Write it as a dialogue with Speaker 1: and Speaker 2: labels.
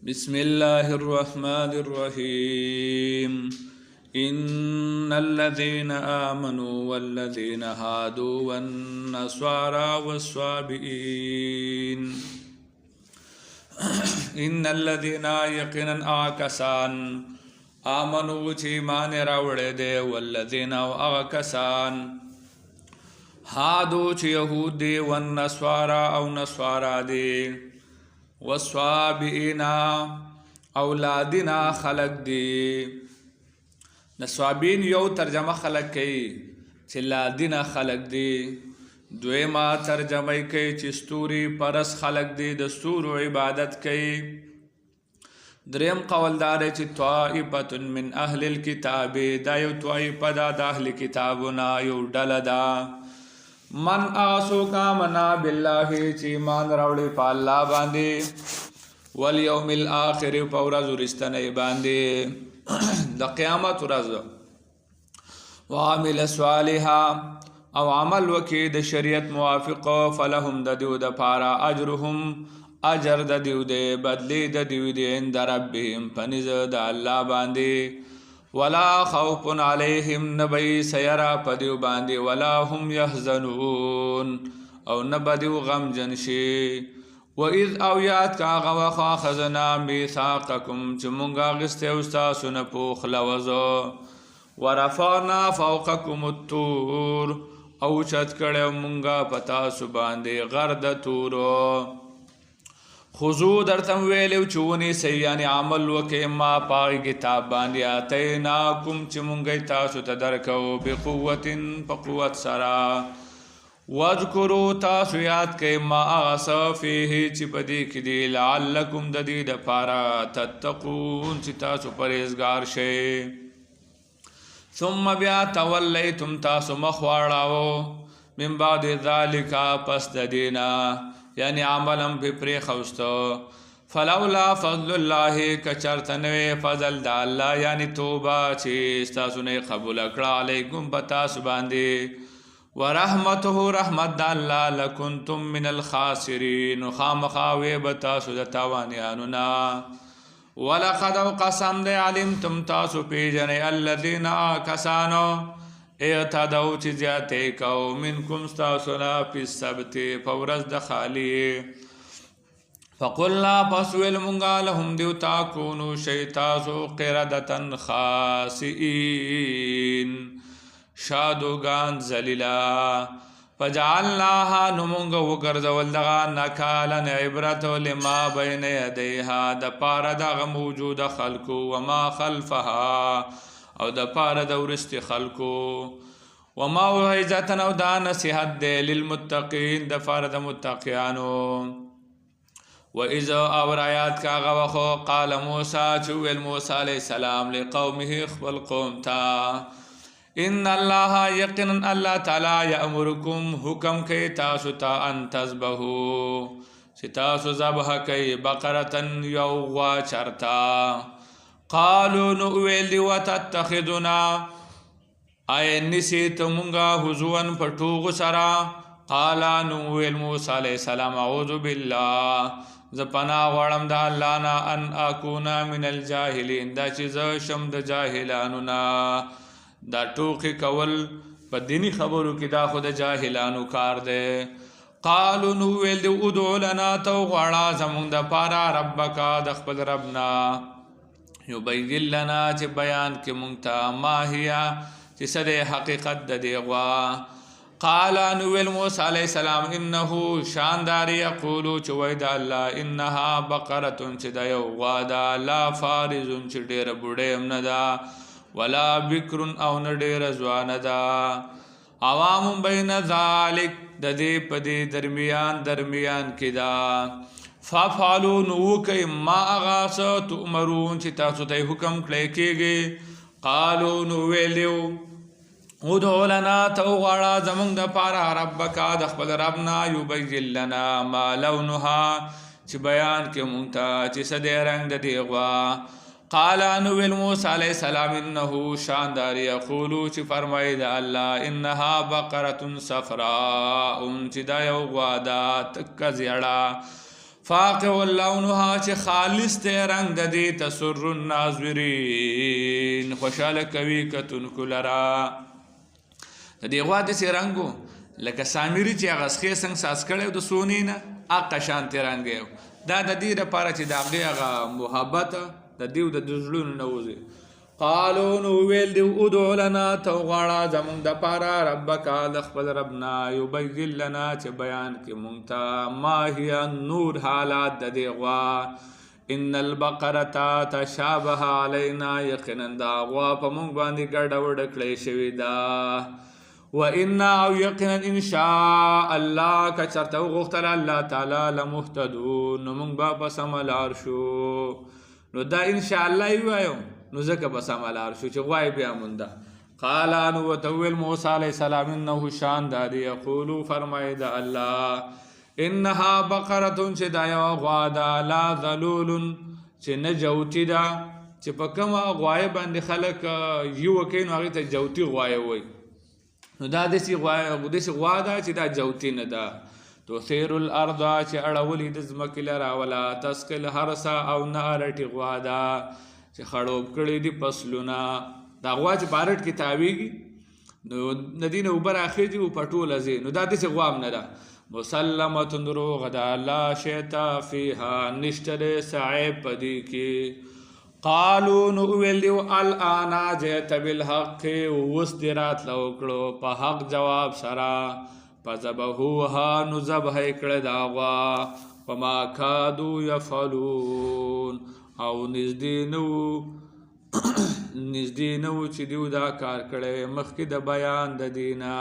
Speaker 1: بسم الله الرحمن الرحيم إن الذين آمنوا والذين هادوا والنصارى والصابئين إن الذين يقينا آكسان آمنوا چیمان راوڑے دے والذین آکسان هادو چی یهود دی والنصارى او نصارى دی والصابئینا اولادنا خلق دی. نصابین یو ترجمه خلق کئی چی لادنا خلق دی. دویما ترجمه کئی چی ستوری پرس خلق دی دستور عبادت کئی. دریم قولدار چی طائفت من اهل الكتاب دا یو طائفه دا اهل کتابنا یو ڈلدا من آسو کا منا باللہ چی مان راوڑی پا اللہ باندے والیوم الاخر پورز رستنی باندے دا قیامت رز وعمل صالحا او عمل وکی دا شریعت موافق فلهم دا دیو دا پارا اجرهم اجر دا دیو دے بدلی دا دیو دے اند ربهم پنز دا اللہ باندے ولا خوف علیہم نبی سیرا پدیو باندی ولا هم یحزنون او نبدیو غم جنشی وَإِذْ أَوْيَاتْ كَاغَ وَخَاخَزْنَا مِيثَاقَكُمْ چمونگا غستے استاسون پوخ لوزو وَرَفَعْنَا فَوْقَكُمُ الطُّورَ او چت کڑے مونگا پتاسو باندی غرد تورو خضو در تم ویلیو چونی سیانی عمل وکی ما پاگی کتاب باندی آتیناکم چی منگی تاسو تدرکو بقوت پقوت سرا وذکرو تاسو یاد کئی ما آغسا فیه چی پدی کدی لعلکم ددید پارا تتقون چی تاسو پریزگار شے ثم بیا تولیتم تاسو مخواڑاو من بعد ذالکا پس ددینا یعنی عملم پی پری خوستو فلولا فضل اللہ کچرتنوی فضل دا اللہ یعنی توبہ چی استاسونے قبول اکڑا علیکم بتاس باندی ورحمته رحمت دا اللہ لکنتم من الخاسرین خامخاوی بتاسو دا تاوانیانونا ولقد قسم دے علمتم تاسو پیجنے الذین آکسانو اعتدو چی زیادے کو منکم ستاسونا پی السبت فورز دخالی فقلنا پسویل منگا لهم دیو تاکونو شیطاسو قردتن خاسئین شادوگان زلیلا فجعلناها نمونگا وگرزول دغا نکالن عبرتو لما بین یدیها دا پاردغ موجود خلقو وما خلفها او د پاره د ورست خلکو وما وعزتن او دا نصیحت دے للمتقین د پاره د متقیانو واذا اور آیات کا غوخو قال موسی چویل موسی علیہ السلام لقومه خپل قوم تا ان الله یقینا الله تعالی یامرکم حکم کوي تاسو ته ان تذبحوا چې تاسو ذبح کوي بقره یو غوا چرتا قالو نو ویل دی وتتخذنا اي نسیت مونگا حضوان پټوغ سرا قالا نو ویل موسی علیہ السلام اعوذ بالله زپنا غړم د الله نا ان اكونا من الجاهلين دا چې شم د جاهلانو نا دا ټوکی کول په دینی خبرو کې دا خود جاهلانو کار دی قالو نو ویل دی ادعو لنا تو غړا زمونږ د پارا ربک د خپل ربنا یبین لنا چی بیان کی منگتا ماہیا چی صد حقیقت دی غوا قالا نویل موسیٰ علیہ السلام انہو شانداری یقولو چی وید اللہ انہا بقرتن چی دا یو غوا دا لا فارزن چی دیر بڑیم ندا ولا بکرن او ندیر زوان دا عوام بین ذالک دا دی پدی درمیان کی دا فافعلو نوکی ما اغاسا تؤمرون چی تاسو تی حکم کلے کی گئی قالو نویلیو ادعو لنا تو غاڑا زمونگ دا پارا ربکا دخبل ربنا یبین لنا ما لونها چی بیان کی مونگتا چی صدی رنگ دا دیغوا قالا نویل موسیٰ علیہ السلام انہو شانداری اقولو چی فرمائی دا اللہ انہا بقرتن صفراء چی دا یو غوادا تکا زیڑا فاقع اللونها چې خالص ته رنگ د دې تسر الناظرین خوشاله کوي کتونکو لرا د دې غوا داسې رنګ لکه سامري چې هغه سخې څنګه ساس کړی د سونې نه هغه شانتې رنګ دا د دې لپاره چې د هغې هغه محبت د دې د زړونو نه وځي قالو نو ویل دی ادعو لنا ته وغواړه زمونږ دپاره ربک د خپل ربنا یبین لنا چې بیان کړي مونږ ته ما هي نور حالات د دې غوا ان البقره تشابه علینا یقینا دا غوا په مونږ باندې ګډه وډه کړې شوې ده وإنا او یقینا ان شاء الله که چرته وغوښتل الله تعالی لمهتدون نو مونږ به په سمه لار شو نو دا ان شاء الله یې ووایو نو ځکه به سمه لار شو چې غوا یې بیا مونده قال نو ورته وویل موسی علیه السلام انه شان دا دی یقولو فرمایي د الله انها بقره چې دا یوه غوا ده لا ذلول چې نه جوتي ده چې په کومه غوایه باندې خلک یوه کوي نو هغې ته جوتي غوایه وایي نو دا داسې غوا ده چې دا جوتي نه ده تثیر الارض چې اړولي د ځمکې لره ولا تسقي الحرث او نه ارټي غوا ده چې خړوب کړي دي فصلونه دا غوا چې په ارټ کې تاویږي نو د دې نه اوبه راخېږي او په ټوله ځي نو دا داسې غوا هم نه ده مسلمة دروغ ده لا شیطه فیها نشته دی صعیب په دې کې قالو نو ویل دیو الآن جئت بالحق اوس دې راتله وکړو په حق جواب سره فذبحوها نو ذبح یې کړه دا غوا وما کادوا یفعلون او نږدې نه و چې دیو دا کار کړی مخکې د بیان د دینه